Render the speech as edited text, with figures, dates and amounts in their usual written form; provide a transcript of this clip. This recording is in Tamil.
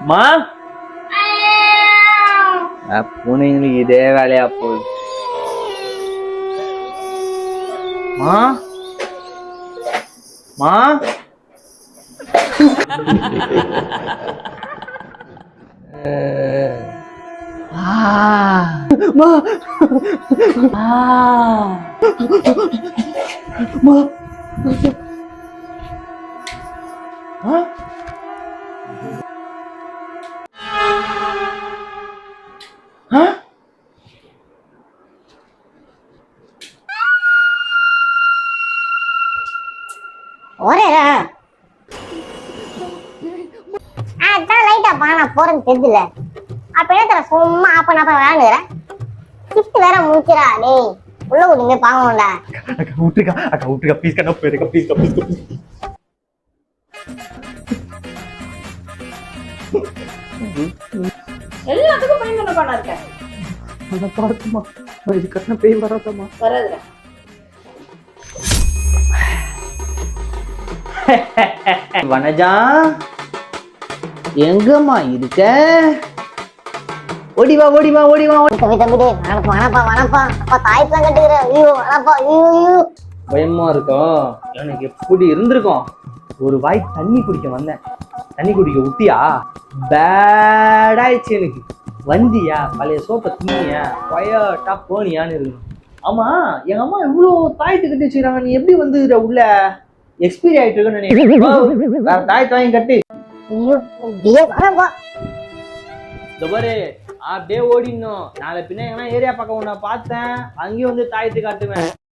மா பூனைங்களுக்கு இதே வேலையா போகுது. மா மா மா ஒரேடா அதான் லைட்டாப்பா நான் போறேன்னு தெரியல. அப்ப என்ன சும்மா அப்ப நான் விளையாண்டுக்கிறேன். கிஃப்ட் வேற முடிக்கிறா டேய் உள்ள விடுங்க பாங்கணும்டா. அக்கா விட்டுருக்கா ப்ளீஸ் கண்ணா போயிருக்கா ப்ளீஸ் எல்லாத்துக்கும் பயந்து பண்ண இருக்க. அதை பார்த்துமா இது கட்டின பேய் வராதம்மா. வராதுடா. வனஜா எங்கம்மா இருக்க? ஓடிவா தம்பி தம்பி வனப்பா அப்பா தாய்ப்பெல்லாம் கட்டுக்கிற. ஐயோ வனப்பா ஐயோ பயமா இருக்கும். எனக்கு எப்படி இருந்திருக்கும். ஒரு வாய் தண்ணி குடிக்க வந்தேன், தண்ணி குடிக்க விட்டியா? பேடாயிடுச்சு எனக்கு. வந்தியா பழைய சோப்பை தின்னியா கொயட்டா போனியான்னு இருக்கு. ஆமா எங்க அம்மா இவ்வளவு தாயத்து கட்டி வச்சுக்கிறாங்க, நீ எப்படி வந்து உள்ள எக்ஸ்பீரி ஆயிட்டு இருக்குன்னு நினைக்கிறேன். வேற தாயத்து வாங்கி கட்டு. ஐயோ வனப்பா இந்த பாரு அப்படியே ஓடிடணும். நாளை பின்ன எங்கன்னா ஏரியா பக்கம் உன்னை பார்த்தேன் அங்கேயும் வந்து தாயத்து காட்டுவேன்.